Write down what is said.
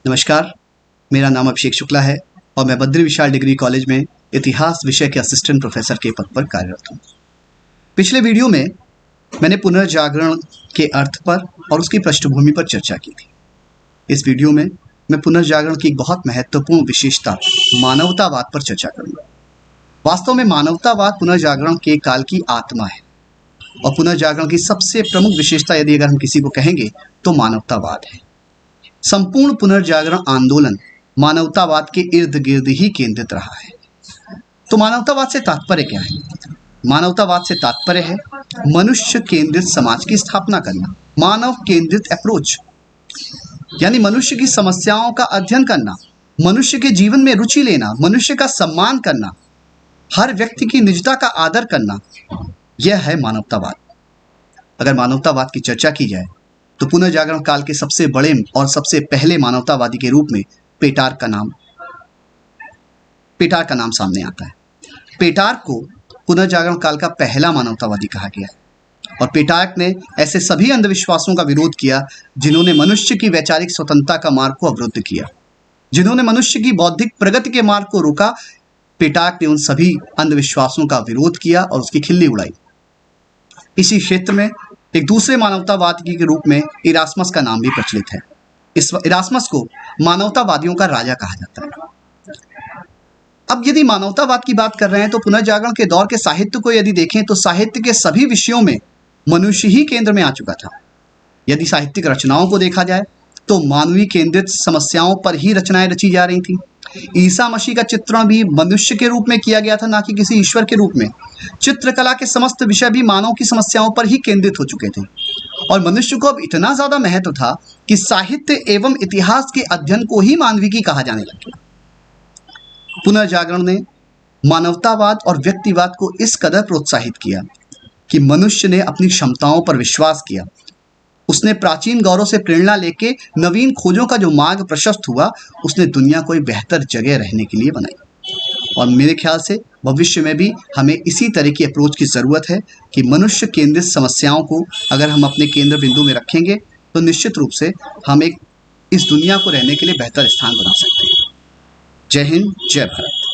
नमस्कार, मेरा नाम अभिषेक शुक्ला है और मैं बद्री विशाल डिग्री कॉलेज में इतिहास विषय के असिस्टेंट प्रोफेसर के पद पर कार्यरत हूँ। पिछले वीडियो में मैंने पुनर्जागरण के अर्थ पर और उसकी पृष्ठभूमि पर चर्चा की थी। इस वीडियो में मैं पुनर्जागरण की एक बहुत महत्वपूर्ण विशेषता मानवतावाद पर चर्चा करूँगा। वास्तव में मानवतावाद पुनर्जागरण के काल की आत्मा है और पुनर्जागरण की सबसे प्रमुख विशेषता यदि अगर हम किसी को कहेंगे तो मानवतावाद है। संपूर्ण पुनर्जागरण आंदोलन मानवतावाद के इर्द गिर्द ही केंद्रित रहा है। तो मानवतावाद से तात्पर्य क्या है? मानवतावाद से तात्पर्य है मनुष्य केंद्रित समाज की स्थापना करना, मानव केंद्रित अप्रोच, यानी मनुष्य की समस्याओं का अध्ययन करना, मनुष्य के जीवन में रुचि लेना, मनुष्य का सम्मान करना, हर व्यक्ति की निजता का आदर करना, यह है मानवतावाद। अगर मानवतावाद की चर्चा की जाए तो पुनर्जागरण काल के सबसे बड़े और सबसे पहले मानवतावादी के रूप में पेटार्क का नाम सामने आता है। पेटार्क को पुनर्जागरण काल का पहला मानवतावादी कहा गया है और पेटार्क ने ऐसे सभी अंधविश्वासों का विरोध किया जिन्होंने मनुष्य की वैचारिक स्वतंत्रता का मार्ग को अवरुद्ध किया, जिन्होंने मनुष्य की बौद्धिक प्रगति के मार्ग को रोका। पेटार्क ने उन सभी अंधविश्वासों का विरोध किया और उसकी खिल्ली उड़ाई। इसी क्षेत्र में एक दूसरे मानवतावादी के रूप में इरास्मस का नाम भी प्रचलित है। इस इरास्मस को मानवतावादियों का राजा कहा जाता है। अब यदि मानवतावाद की बात कर रहे हैं तो पुनर्जागरण के दौर के साहित्य को यदि देखें तो साहित्य के सभी विषयों में मनुष्य ही केंद्र में आ चुका था। यदि साहित्यिक रचनाओं को देखा जाए तो मानवीय केंद्रित समस्याओं पर ही रचनाएं रची जा रही थी। ईसा मसीह का चित्रण भी मनुष्य के रूप में किया गया था, ना कि किसी ईश्वर के रूप में। चित्रकला के समस्त विषय भी मानव की समस्याओं पर ही केंद्रित हो चुके थे और मनुष्य को अब इतना ज्यादा महत्व था कि साहित्य एवं इतिहास के अध्ययन को ही मानविकी कहा जाने लगा। पुनर्जागरण ने मानवतावाद और व्यक्तिवाद को इस कदर प्रोत्साहित किया कि मनुष्य ने अपनी क्षमताओं पर विश्वास किया। उसने प्राचीन गौरव से प्रेरणा लेके नवीन खोजों का जो मार्ग प्रशस्त हुआ, उसने दुनिया को एक बेहतर जगह रहने के लिए बनाई। और मेरे ख्याल से भविष्य में भी हमें इसी तरह की अप्रोच की ज़रूरत है कि मनुष्य केंद्रित समस्याओं को अगर हम अपने केंद्र बिंदु में रखेंगे तो निश्चित रूप से हम एक इस दुनिया को रहने के लिए बेहतर स्थान बना सकते हैं। जय हिंद, जय भारत।